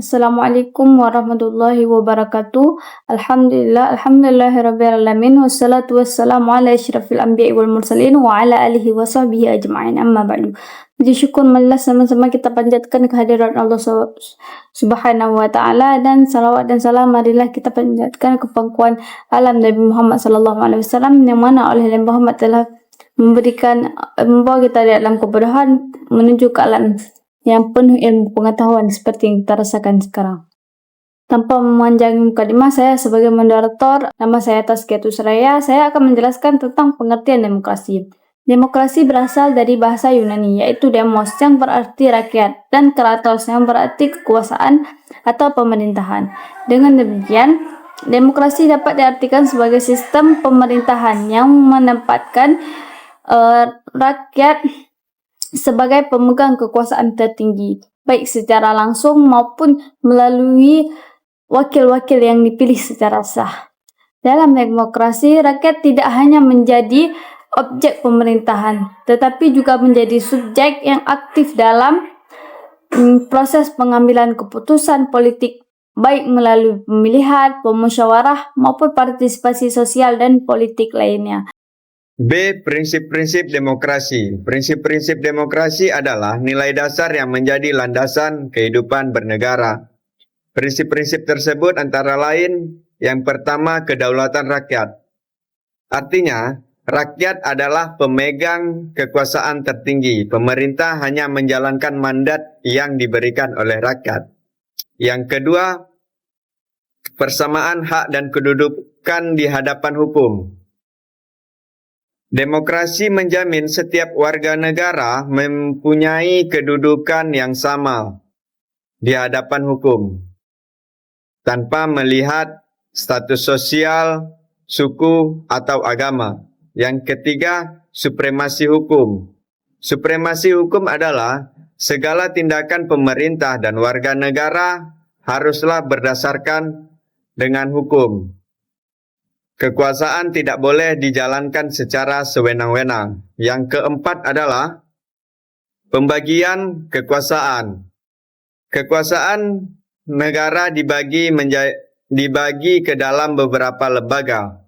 Assalamualaikum warahmatullahi wabarakatuh. Alhamdulillahirrabbilalamin. Wassalatu wassalamu ala asyrafil anbiya'i wal mursalin wa ala alihi wa sahbihi ajma'in, amma ba'du. Puji syukur malas sama-sama kita panjatkan kehadiran Allah Subhanahu wa taala, dan salawat dan salam marilah kita panjatkan ke pangkuan alam Nabi Muhammad sallallahu alaihi wasallam, yang mana oleh Nabi Muhammad telah membawa kita dalam kebodohan menuju ke alam yang penuh ilmu pengetahuan seperti yang kita rasakan sekarang. Tanpa memanjang mukadimah, saya sebagai moderator, nama saya Tazkiyatus Raya, saya akan menjelaskan tentang pengertian demokrasi. Demokrasi berasal dari bahasa Yunani, yaitu demos yang berarti rakyat, dan kratos yang berarti kekuasaan atau pemerintahan. Dengan demikian, demokrasi dapat diartikan sebagai sistem pemerintahan yang menempatkan rakyat sebagai pemegang kekuasaan tertinggi, baik secara langsung maupun melalui wakil-wakil yang dipilih secara sah. Dalam demokrasi, rakyat tidak hanya menjadi objek pemerintahan, tetapi juga menjadi subjek yang aktif dalam proses pengambilan keputusan politik, baik melalui pemilihan, pemusyawarah, maupun partisipasi sosial dan politik lainnya. B. Prinsip-prinsip demokrasi. Prinsip-prinsip demokrasi adalah nilai dasar yang menjadi landasan kehidupan bernegara. Prinsip-prinsip tersebut antara lain, yang pertama, kedaulatan rakyat. Artinya, rakyat adalah pemegang kekuasaan tertinggi. Pemerintah hanya menjalankan mandat yang diberikan oleh rakyat. Yang kedua, persamaan hak dan kedudukan di hadapan hukum. Demokrasi menjamin setiap warga negara mempunyai kedudukan yang sama di hadapan hukum, tanpa melihat status sosial, suku, atau agama. Yang ketiga, supremasi hukum. Supremasi hukum adalah segala tindakan pemerintah dan warga negara haruslah berdasarkan dengan hukum. Kekuasaan tidak boleh dijalankan secara sewenang-wenang. Yang keempat adalah pembagian kekuasaan. Kekuasaan negara dibagi ke dalam beberapa lembaga.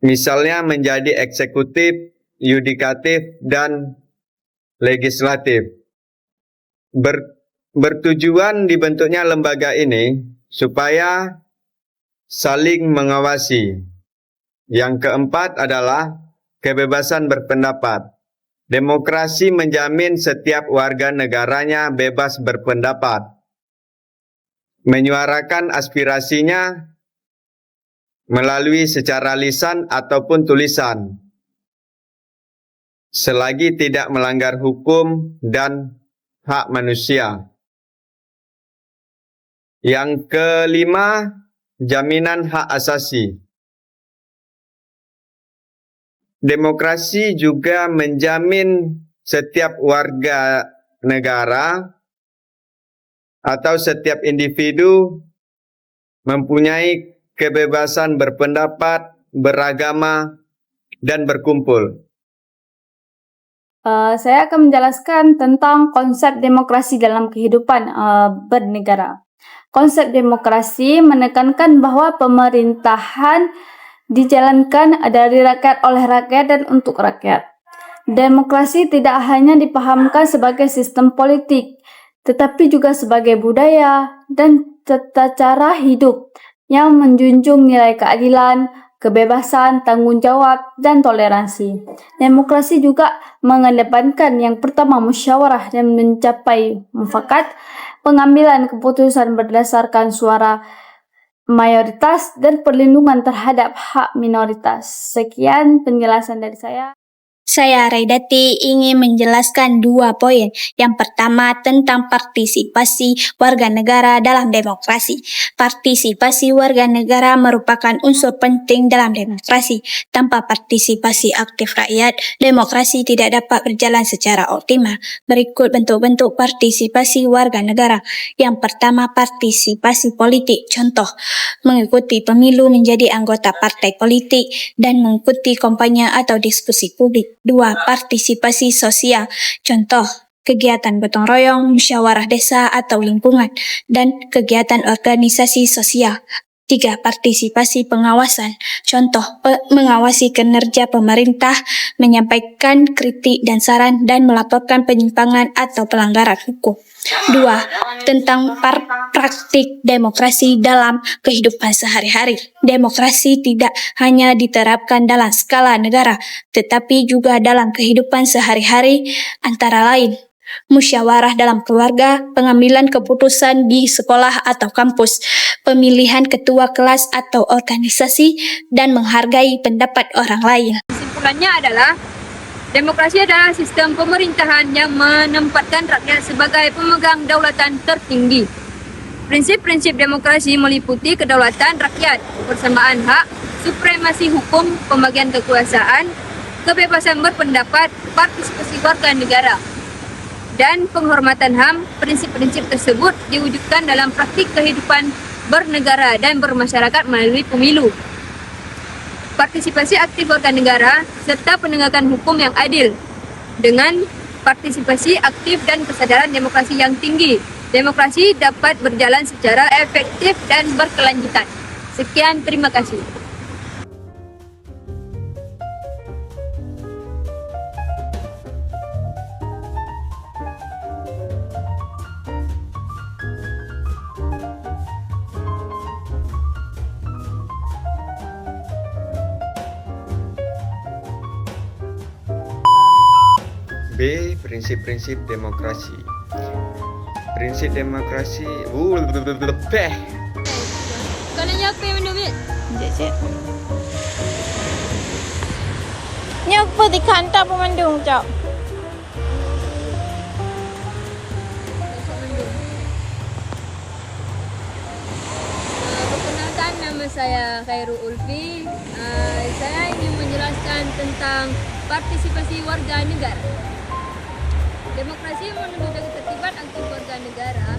Misalnya menjadi eksekutif, yudikatif, dan legislatif. Bertujuan dibentuknya lembaga ini supaya saling mengawasi. Yang keempat adalah kebebasan berpendapat. Demokrasi menjamin setiap warga negaranya bebas berpendapat, menyuarakan aspirasinya melalui secara lisan ataupun tulisan, selagi tidak melanggar hukum dan hak manusia. Yang kelima, jaminan hak asasi. Demokrasi juga menjamin setiap warga negara atau setiap individu mempunyai kebebasan berpendapat, beragama, dan berkumpul. Saya akan menjelaskan tentang konsep demokrasi dalam kehidupan bernegara. Konsep demokrasi menekankan bahwa pemerintahan dijalankan dari rakyat, oleh rakyat, dan untuk rakyat. Demokrasi tidak hanya dipahamkan sebagai sistem politik, tetapi juga sebagai budaya dan tata cara hidup yang menjunjung nilai keadilan, kebebasan, tanggung jawab, dan toleransi. Demokrasi juga mengedepankan yang pertama, musyawarah dan mencapai mufakat, pengambilan keputusan berdasarkan suara mayoritas, dan perlindungan terhadap hak minoritas. Sekian penjelasan dari saya. Saya Raidati ingin menjelaskan 2 poin. Yang pertama tentang partisipasi warga negara dalam demokrasi. Partisipasi warga negara merupakan unsur penting dalam demokrasi. Tanpa partisipasi aktif rakyat, demokrasi tidak dapat berjalan secara optimal. Berikut bentuk-bentuk partisipasi warga negara. Yang pertama, partisipasi politik. Contoh, mengikuti pemilu, menjadi anggota partai politik, dan mengikuti kampanye atau diskusi publik. 2. Partisipasi sosial. Contoh, kegiatan gotong royong, musyawarah desa atau lingkungan, dan kegiatan organisasi sosial. 3. Partisipasi pengawasan. Contoh, mengawasi kinerja pemerintah, menyampaikan kritik dan saran, dan melaporkan penyimpangan atau pelanggaran hukum. 2. Tentang praktik demokrasi dalam kehidupan sehari-hari. Demokrasi tidak hanya diterapkan dalam skala negara, tetapi juga dalam kehidupan sehari-hari, antara lain musyawarah dalam keluarga, pengambilan keputusan di sekolah atau kampus, pemilihan ketua kelas atau organisasi, dan menghargai pendapat orang lain. Kesimpulannya adalah demokrasi adalah sistem pemerintahan yang menempatkan rakyat sebagai pemegang daulatan tertinggi. Prinsip-prinsip demokrasi meliputi kedaulatan rakyat, persamaan hak, supremasi hukum, pembagian kekuasaan, kebebasan berpendapat, partisipasi warga negara, dan penghormatan HAM. Prinsip-prinsip tersebut diwujudkan dalam praktik kehidupan bernegara dan bermasyarakat melalui pemilu, partisipasi aktif warga negara, serta penegakan hukum yang adil. Dengan partisipasi aktif dan kesadaran demokrasi yang tinggi, demokrasi dapat berjalan secara efektif dan berkelanjutan. Sekian, terima kasih. B. Prinsip-prinsip demokrasi. Prinsip demokrasi. Kananya apa yang minum ni? Ni apa di kantor pemandung, Cok? Perkenalkan, nama saya Khairul Ulfi. Saya ingin menjelaskan tentang partisipasi warga negara. Demokrasi menunjukkan ketertiban aktif warga negara